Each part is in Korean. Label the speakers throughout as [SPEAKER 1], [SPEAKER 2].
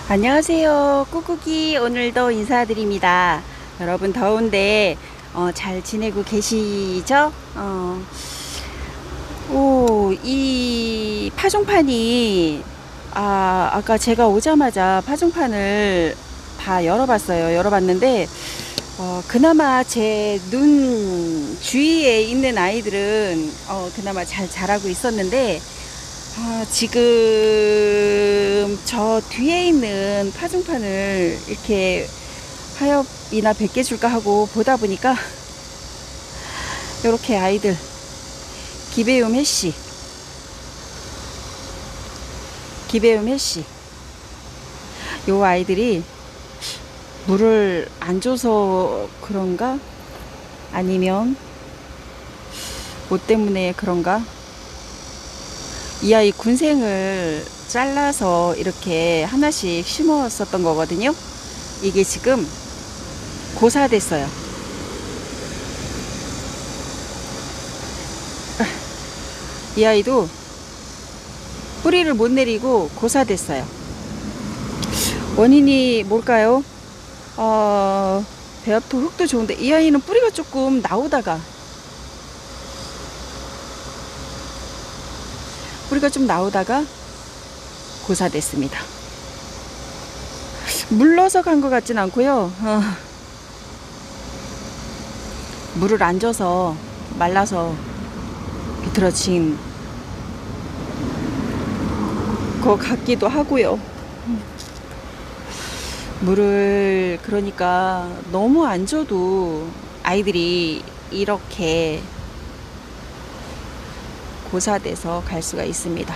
[SPEAKER 1] 안녕하세요. 꾹꾹이 오늘도 인사드립니다. 여러분 더운데 잘 지내고 계시죠? 이 파종판이 아까 제가 오자마자 파종판을 다 열어봤어요. 열어봤는데 그나마 제 눈 주위에 있는 아이들은 그나마 잘 자라고 있었는데 지금 저 뒤에 있는 파종판을 이렇게 하엽이나 100개 줄까 하고 보다 보니까 이렇게 아이들 기배움 해씨 요 아이들이 물을 안 줘서 그런가 아니면 뭐 때문에 그런가 이 아이 군생을 잘라서 이렇게 하나씩 심었었던 거거든요. 이게 지금 고사됐어요. 이 아이도 뿌리를 못 내리고 고사됐어요. 원인이 뭘까요? 배합토 흙도 좋은데 이 아이는 뿌리가 조금 나오다가 고사됐습니다. 물러서 간 것 같진 않고요. 물을 안 줘서 말라서 비틀어진 것 같기도 하고요. 물을 그러니까 너무 안 줘도 아이들이 이렇게 고사돼서 갈 수가 있습니다.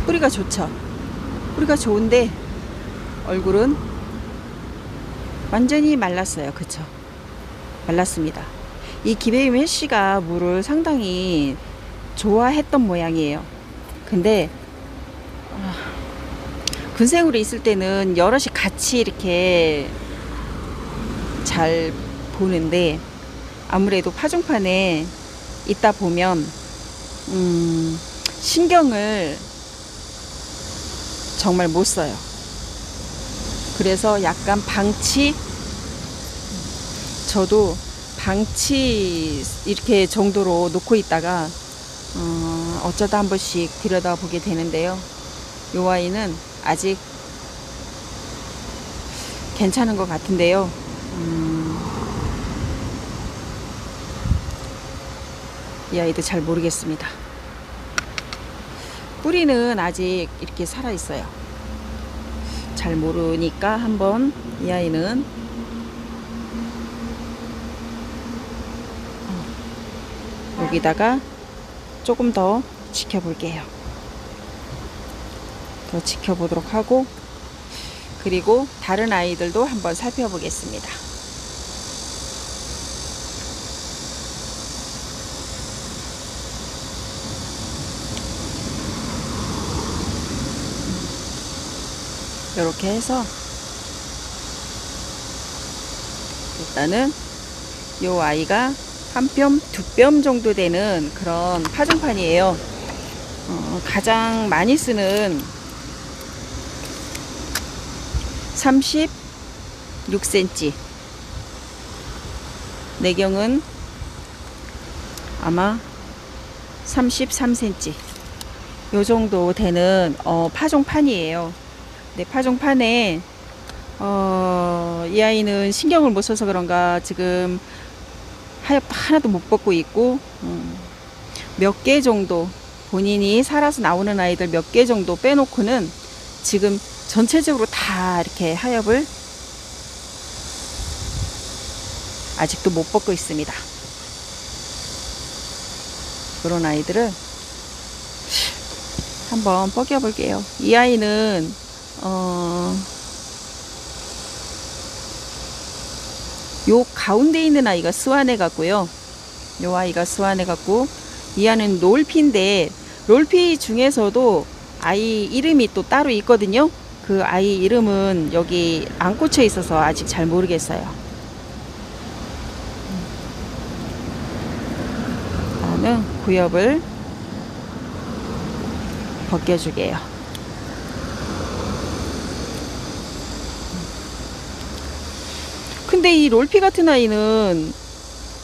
[SPEAKER 1] 뿌리가 좋죠. 뿌리가 좋은데 얼굴은 완전히 말랐어요. 그쵸? 말랐습니다. 이 기배임 해씨가 물을 상당히 좋아했던 모양이에요. 근데 군생으로 있을 때는 여럿이 같이 이렇게 잘 보는데 아무래도 파종판에 있다 보면 신경을 정말 못 써요. 그래서 약간 저도 방치 이렇게 정도로 놓고 있다가 어쩌다 한 번씩 들여다보게 되는데요. 요 아이는 아직 괜찮은 것 같은데요. 이 아이도 잘 모르겠습니다. 뿌리는 아직 이렇게 살아 있어요. 잘 모르니까 한번 이 아이는 여기다가 조금 더 지켜볼게요. 더 지켜보도록 하고 그리고 다른 아이들도 한번 살펴보겠습니다. 이렇게 해서 일단은 요 아이가 한 뼘, 두 뼘 정도 되는 그런 파종판이에요. 가장 많이 쓰는 36cm, 내경은 아마 33cm 요 정도 되는 파종판이에요. 네, 파종판에 이 아이는 신경을 못 써서 그런가 지금 하엽 하나도 못 벗고 있고 몇 개 정도 본인이 살아서 나오는 아이들 몇 개 정도 빼놓고는 지금 전체적으로 다 이렇게 하엽을 아직도 못 벗고 있습니다. 그런 아이들을 한번 벗겨 볼게요. 이 아이는 요 가운데 있는 아이가 스완해 같고요. 요 아이가 스완해 같고 이 아이는 롤피인데 롤피 중에서도 아이 이름이 또 따로 있거든요. 그 아이 이름은 여기 안 꽂혀 있어서 아직 잘 모르겠어요. 이번에는 구엽을 벗겨주게요. 근데 이 롤피 같은 아이는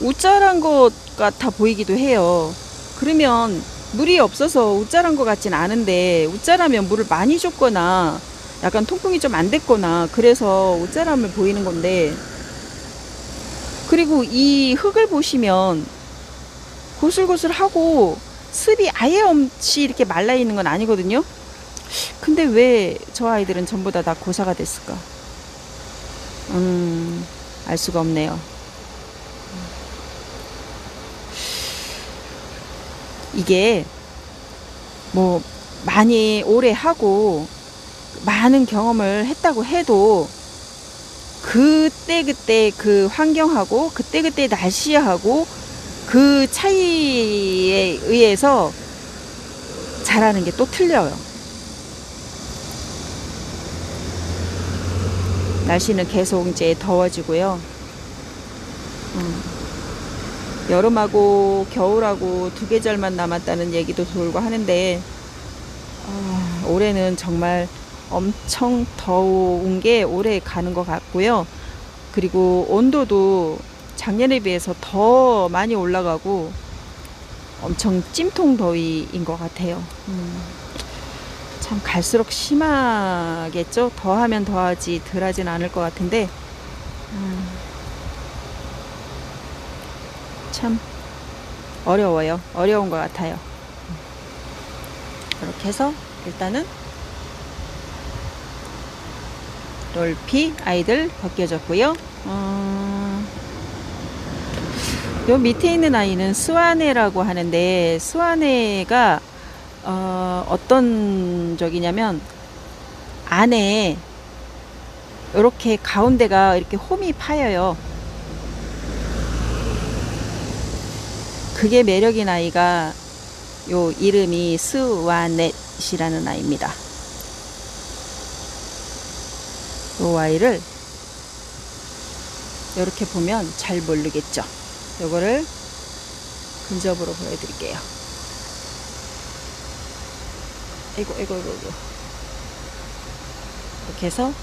[SPEAKER 1] 우짜란 것 같아 보이기도 해요. 그러면 물이 없어서 우짜란 것 같진 않은데, 우짜라면 물을 많이 줬거나 약간 통풍이 좀 안 됐거나 그래서 우짜람을 보이는 건데, 그리고 이 흙을 보시면 고슬고슬하고 습이 아예 없이 이렇게 말라 있는 건 아니거든요. 근데 왜 저 아이들은 전부 다 고사가 됐을까? 알 수가 없네요. 이게 뭐 많이 오래 하고 많은 경험을 했다고 해도 그때 그 환경하고 그때 날씨하고 그 차이에 의해서 자라는 게 또 틀려요. 날씨는 계속 이제 더워지고요. 여름하고 겨울하고 두 계절만 남았다는 얘기도 돌고 하는데, 올해는 정말 엄청 더운 게 올해 가는 것 같고요. 그리고 온도도 작년에 비해서 더 많이 올라가고 엄청 찜통 더위인 것 같아요. 참 갈수록 심하겠죠. 더하면 더하지 덜하진 않을 것 같은데, 참 어려워요. 어려운 것 같아요. 이렇게 해서 일단은 롤피 아이들 벗겨졌고요. 요 밑에 있는 아이는 스와네라고 하는데, 스와네가 어떤 적이냐면 안에 이렇게 가운데가 이렇게 홈이 파여요. 그게 매력인 아이가 요 이름이 스와넷이라는 아이입니다. 요 아이를 이렇게 보면 잘 모르겠죠. 요거를 근접으로 보여드릴게요. 이거 이렇게 해서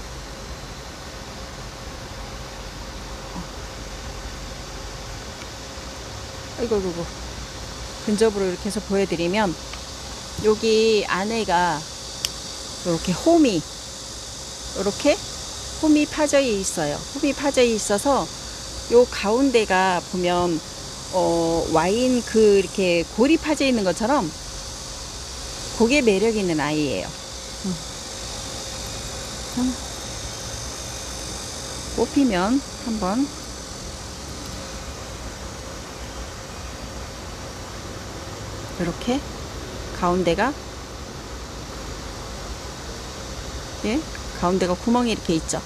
[SPEAKER 1] 이거 근접으로 이렇게 해서 보여드리면, 여기 안에가 이렇게 홈이 파져 있어요. 홈이 파져 있어서 요 가운데가 보면 와인 이렇게 골이 파져 있는 것처럼 그게 매력 있는 아이예요. 뽑히면 한번 이렇게 가운데가 가운데가 구멍이 이렇게 있죠.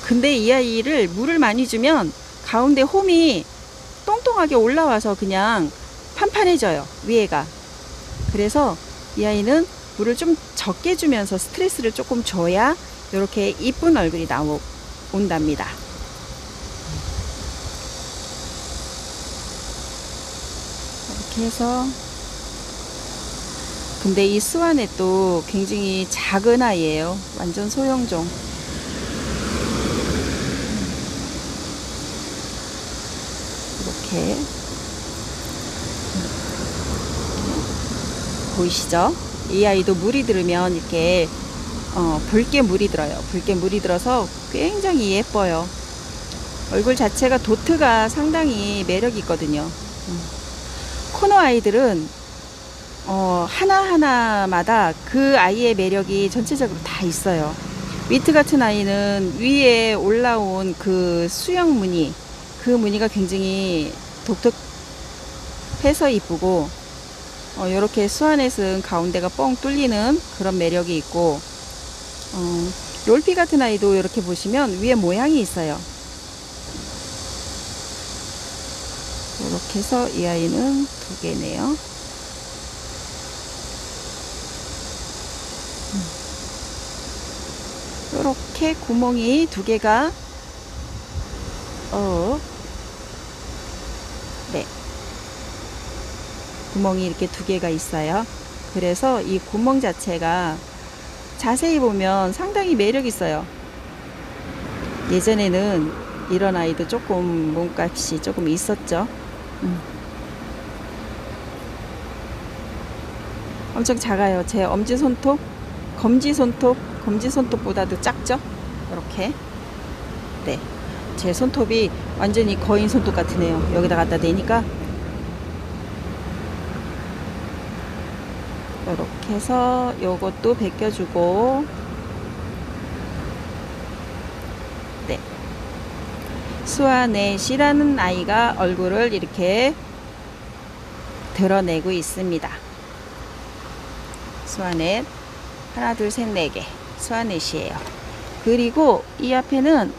[SPEAKER 1] 근데 이 아이를 물을 많이 주면 가운데 홈이 똥똥하게 올라와서 그냥 판판해져요, 위에가. 그래서 이 아이는 물을 좀 적게 주면서 스트레스를 조금 줘야 이렇게 이쁜 얼굴이 온답니다. 이렇게 해서, 근데 이 스와넷도 굉장히 작은 아이예요. 완전 소형종. 이렇게 보이시죠? 이 아이도 물이 들으면 이렇게 붉게 물이 들어요. 붉게 물이 들어서 굉장히 예뻐요. 얼굴 자체가 도트가 상당히 매력이 있거든요. 코너 아이들은 하나하나마다 그 아이의 매력이 전체적으로 다 있어요. 위트 같은 아이는 위에 올라온 그 수영 무늬, 그 무늬가 굉장히 독특해서 이쁘고, 이렇게 스와넷은 가운데가 뻥 뚫리는 그런 매력이 있고, 롤피 같은 아이도 이렇게 보시면 위에 모양이 있어요. 이렇게 해서 이 아이는 2개네요. 이렇게 구멍이 두 개가 네, 구멍이 이렇게 두 개가 있어요. 그래서 이 구멍 자체가 자세히 보면 상당히 매력 있어요. 예전에는 이런 아이도 조금 몸값이 조금 있었죠. 엄청 작아요. 제 엄지손톱, 검지손톱보다도 작죠? 이렇게. 네. 제 손톱이 완전히 거인 손톱 같으네요. 여기다 갖다 대니까. 이렇게 해서 요것도 벗겨주고, 네. 수아넷이라는 아이가 얼굴을 이렇게 드러내고 있습니다. 수아넷. 하나, 둘, 셋, 네 개. 수아넷이에요. 그리고 이 앞에는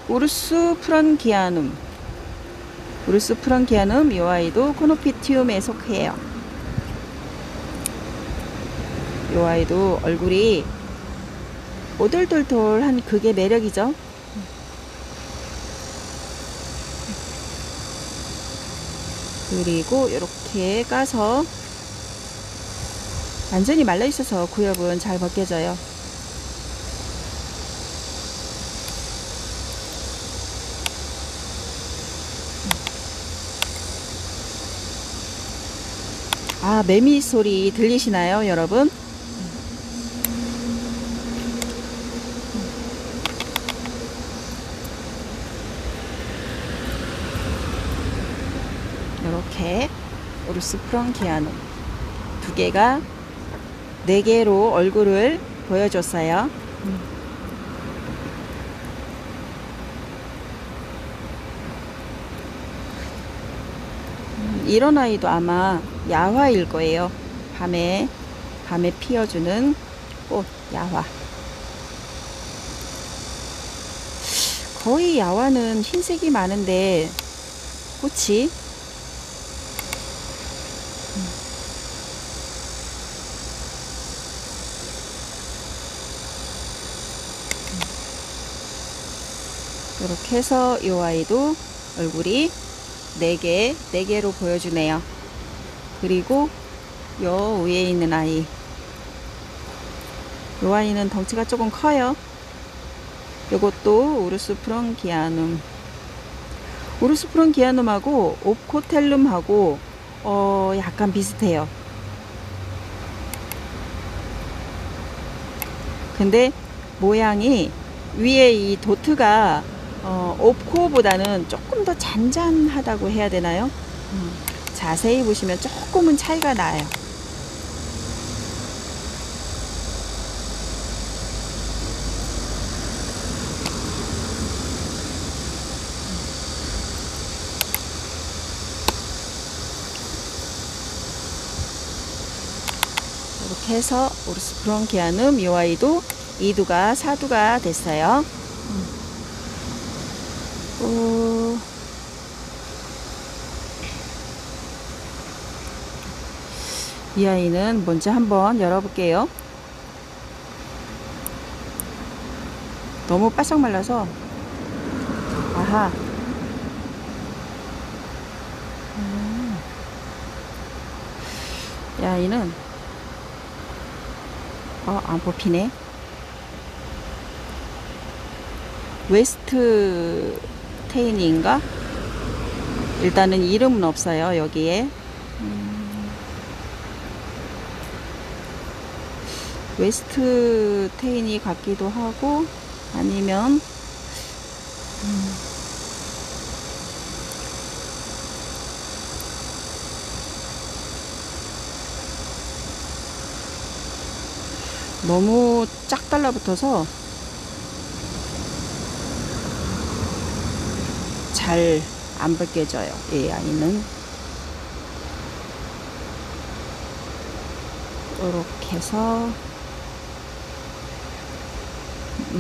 [SPEAKER 1] 우르스 프런기아눔. 우르스 프런기아눔, 이 아이도 코노피티움에 속해요. 이 아이도 얼굴이 오돌돌돌한 그게 매력이죠. 그리고 이렇게 까서 완전히 말라 있어서 구엽은 잘 벗겨져요. 아, 매미 소리 들리시나요, 여러분? 이렇게 우르스 프런기아눔 두 개가 네 개로 얼굴을 보여줬어요. 이런 아이도 아마 야화일 거예요. 밤에 피어주는 꽃, 야화. 거의 야화는 흰색이 많은데 꽃이 이렇게 해서 이 아이도 얼굴이 4개로 보여주네요. 그리고 요 위에 있는 아이, 요 아이는 덩치가 조금 커요. 요것도 우르스 프런기아눔. 우르스 프런기아눔하고 옵코텔룸하고 약간 비슷해요. 근데 모양이 위에 이 도트가 옵코보다는 조금 더 잔잔하다고 해야 되나요? 자세히 보시면 조금은 차이가 나요. 이렇게 해서 우르스 프런기아눔 이 아이도 2두가 4두가 됐어요. 이 아이는 먼저 한번 열어볼게요. 너무 바싹 말라서. 아하. 이 아이는 안 뽑히네. 웨스트 테인인가? 일단은 이름은 없어요, 여기에. 웨스트 테인이 같기도 하고, 아니면 너무 짝 달라붙어서 잘 안 벗겨져요, 이 아이는. 이렇게 해서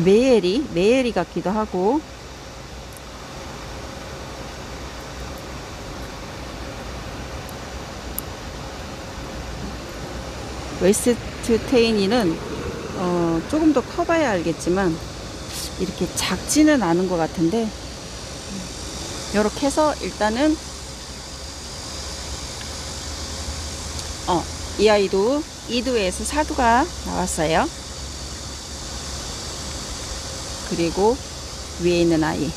[SPEAKER 1] 메예리 같기도 하고, 웨스트 테이니는 조금 더 커봐야 알겠지만 이렇게 작지는 않은 것 같은데, 이렇게 해서 일단은 이 아이도 2두에서 4두가 나왔어요. 그리고 위에 있는 아이,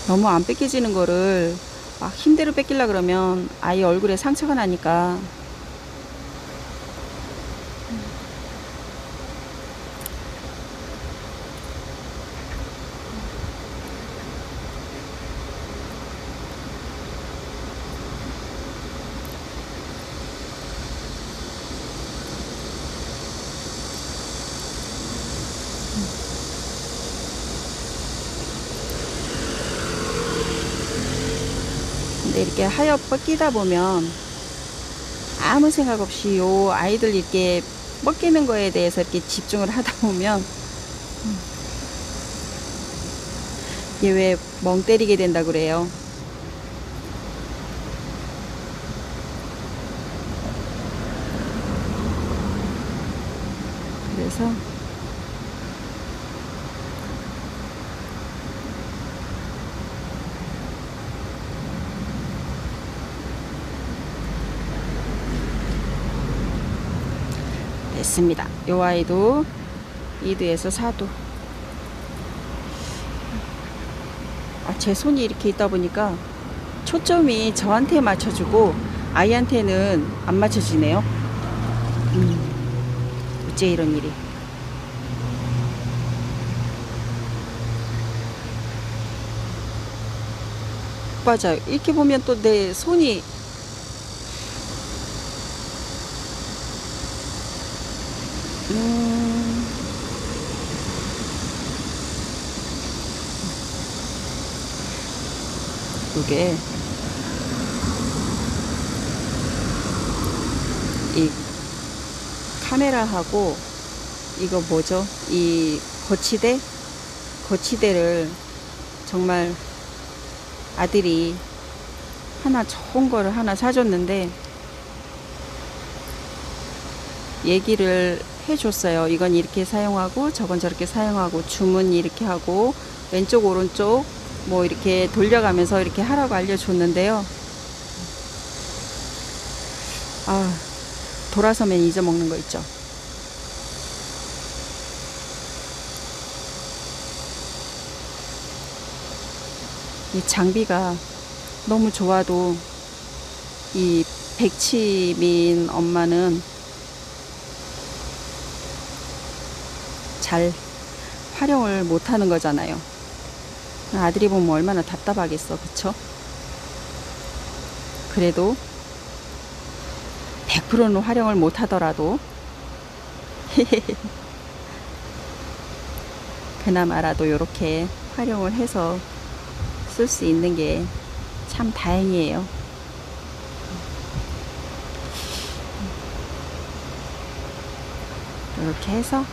[SPEAKER 1] 너무 안 뺏겨지는 거를 막 힘대로 뺏기려 그러면 아이 얼굴에 상처가 나니까. 근데 이렇게 하여 뻗기다 보면 아무 생각 없이 요 아이들 이렇게 뻗기는 거에 대해서 이렇게 집중을 하다 보면 얘 왜 멍 때리게 된다 그래요. 그래서 됐습니다. 요 아이도 2두에서 4두. 제 손이 이렇게 있다 보니까 초점이 저한테 맞춰주고 아이한테는 안 맞춰지네요. 어째 이런 일이. 맞아요. 이렇게 보면 또 내 손이 이게 이 카메라하고 이거 뭐죠? 이 거치대를 정말 아들이 하나 좋은 거를 하나 사줬는데 얘기를 해줬어요. 이건 이렇게 사용하고 저건 저렇게 사용하고 주문 이렇게 하고 왼쪽 오른쪽 뭐 이렇게 돌려가면서 이렇게 하라고 알려줬는데요. 돌아서면 잊어먹는 거 있죠. 이 장비가 너무 좋아도 이 백치민 엄마는 잘 활용을 못하는 거잖아요. 아들이 보면 얼마나 답답하겠어, 그쵸? 그래도 100%는 활용을 못하더라도 그나마라도 이렇게 활용을 해서 쓸 수 있는 게 참 다행이에요. 이렇게 해서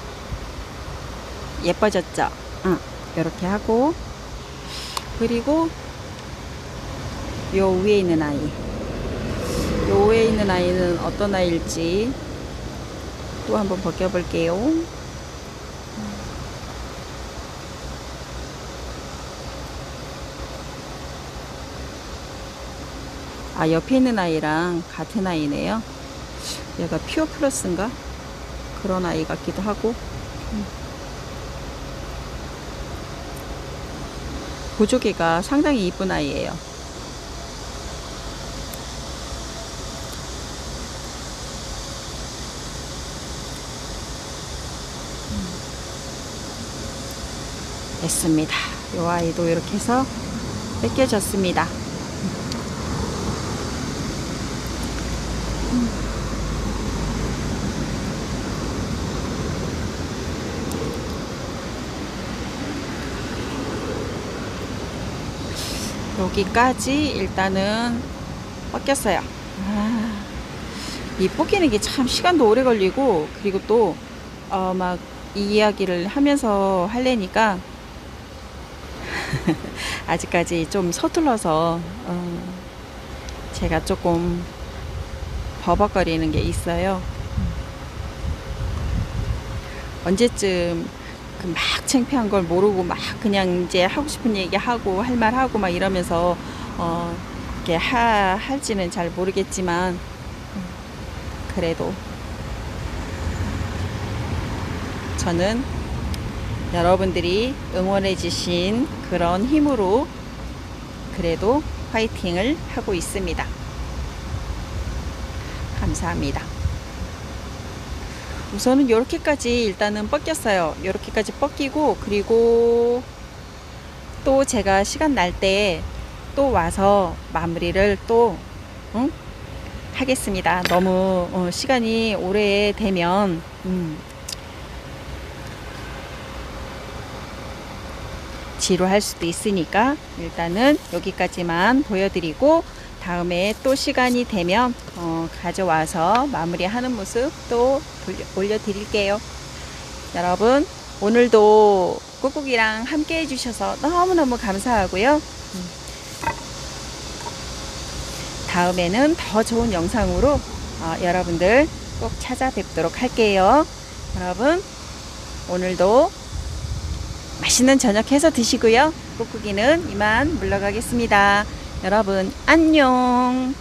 [SPEAKER 1] 예뻐졌죠? 이렇게 하고, 그리고 요 위에 있는 아이, 요 위에 있는 아이는 어떤 아이일지 또 한번 벗겨볼게요. 옆에 있는 아이랑 같은 아이네요. 얘가 퓨어 플러스인가? 그런 아이 같기도 하고. 보조개가 상당히 이쁜 아이예요. 됐습니다. 이 아이도 이렇게 해서 뺏겨졌습니다. 여기까지 일단은 뻗겼어요. 이 뻗기는 게 참 시간도 오래 걸리고, 그리고 또 막 이 이야기를 하면서 하려니까 아직까지 좀 서툴러서 제가 조금 버벅거리는 게 있어요. 언제쯤 그 막 창피한 걸 모르고 막 그냥 이제 하고 싶은 얘기 하고 할 말 하고 막 이러면서 이렇게 할지는 잘 모르겠지만 그래도 저는 여러분들이 응원해 주신 그런 힘으로 그래도 화이팅을 하고 있습니다. 감사합니다. 우선은 이렇게까지 일단은 뻗겼어요. 이렇게까지 뻗기고, 그리고 또 제가 시간 날 때 또 와서 마무리를 또 하겠습니다. 너무 시간이 오래 되면 지루할 수도 있으니까 일단은 여기까지만 보여드리고, 다음에 또 시간이 되면 가져와서 마무리하는 모습 또 올려드릴게요. 여러분, 오늘도 꾹꾹이랑 함께 해주셔서 너무너무 감사하고요. 다음에는 더 좋은 영상으로 여러분들 꼭 찾아뵙도록 할게요. 여러분, 오늘도 맛있는 저녁 해서 드시고요. 꾹꾹이는 이만 물러가겠습니다. 여러분, 안녕.